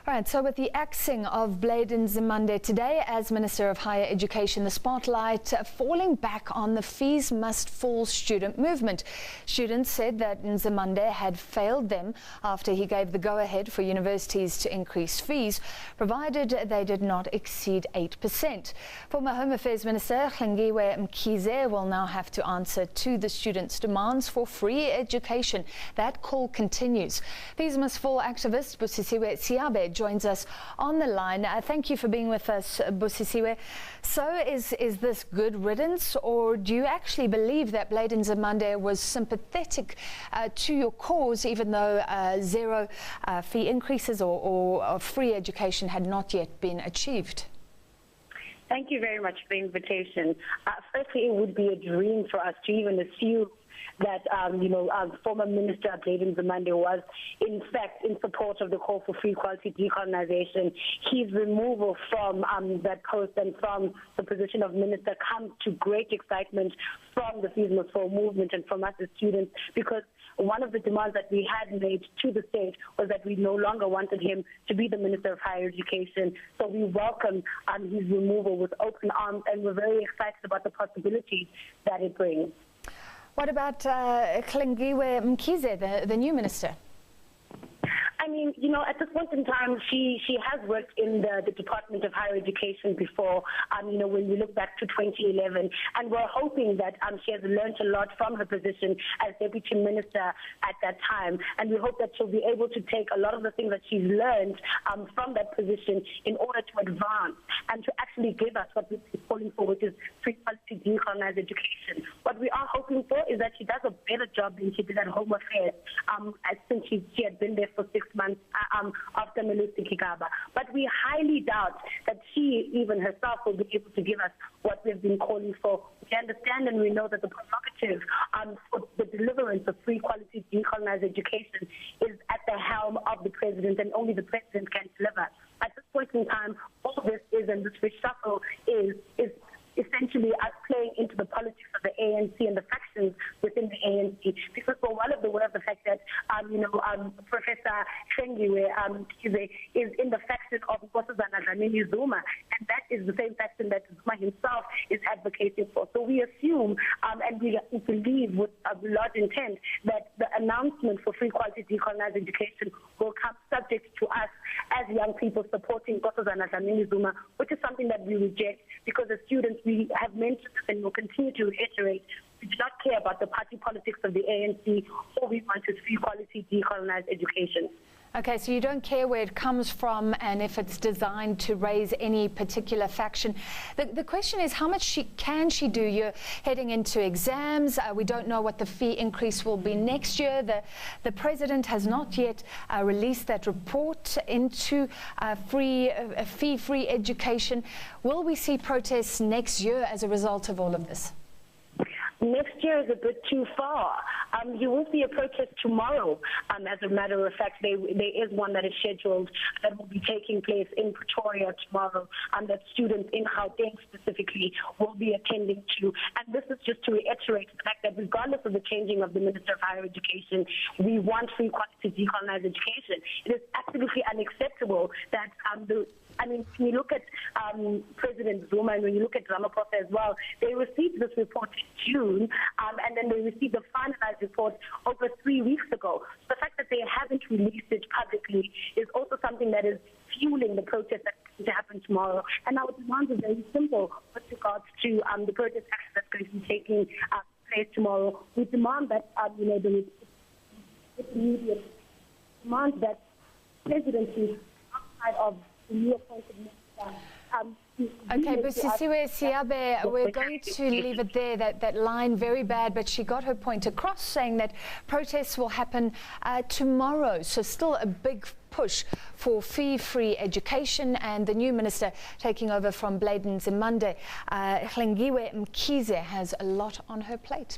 All right, so with the axing of Bladen Nzimande today as Minister of Higher Education, the spotlight falling back on the fees must fall student movement. Students said that Nzimande had failed them after he gave the go-ahead for universities to increase fees, provided they did not exceed 8%. Former Home Affairs Minister Mkhize will now have to answer to the students' demands for free education. That call continues. Fees must fall activist Busisiwe Siabe joins us on the line. Thank you for being with us, Busisiwe. So is this good riddance, or do you actually believe that Bladen Nzimande was sympathetic to your cause, even though zero fee increases or free education had not yet been achieved? Thank you very much for the invitation. Firstly, it would be a dream for us to even assume that, former Minister Bladen Nzimande was, in fact, in support of the call for free quality decolonization. His removal from that post and from the position of minister comes to great excitement from the Fees Must Fall movement and from us as students, because one of the demands that we had made to the state was that we no longer wanted him to be the Minister of Higher Education. So we welcome his removal with open arms, and we're very excited about the possibilities that it brings. What about Mkhize, the new minister? I mean, at this point in time, she has worked in the Department of Higher Education before, when we look back to 2011, and we're hoping that she has learned a lot from her position as Deputy Minister at that time, and we hope that she'll be able to take a lot of the things that she's learned from that position in order to advance and to actually give us what we're calling for, which is free quality decolonized education. What we are hoping for is that she does a better job than she did at Home Affairs, since she had been there for 6 months after Melusi Kigaba. But we highly doubt that she, even herself, will be able to give us what we've been calling for. We understand and we know that the prerogative for the deliverance of free quality decolonized education is at the helm of the president, and only the president can deliver. At this point in time, all this is, and this reshuffle is essentially us playing into the politics of the ANC and the factions within the ANC. Because we're well aware of the fact that, Professor Mkhize is in the faction of Zuma, and that is the same faction that Zuma himself is advocating for. So we assume and we believe with a large intent that the announcement for free quality decolonized education will come subject to us as young people supporting Zuma, which is something that we reject, because as students we have mentioned and will continue to reiterate, we do not care about the party politics of the ANC. All we want is free quality decolonized education. Okay, so you don't care where it comes from and if it's designed to raise any particular faction. The question is, how much can she do? You're heading into exams. We don't know what the fee increase will be next year. The president has not yet released that report into fee-free education. Will we see protests next year as a result of all of this? Next year is a bit too far. You will see a protest tomorrow. As a matter of fact, there is one that is scheduled that will be taking place in Pretoria tomorrow, that students in Gauteng specifically will be attending to. And this is just to reiterate the fact that regardless of the changing of the Minister of Higher Education, we want free quality decolonized education. It is absolutely unacceptable that when you look at President Zuma and when you look at Ramaphosa as well, they received this report in June, and then they received the finalized report over 3 weeks ago. So the fact that they haven't released it publicly is also something that is fueling the protest that's going to happen tomorrow. And our demand is very simple with regards to the protest action that's going to be taking place tomorrow. We demand that the immediate demand that presidency outside of the new appointed minister. Okay, Busisiwe Siabe, we're going to leave it there. That line, very bad, but she got her point across, saying that protests will happen tomorrow. So still a big push for fee-free education, and the new minister taking over from Bladen Nzimande, Mkhize, has a lot on her plate.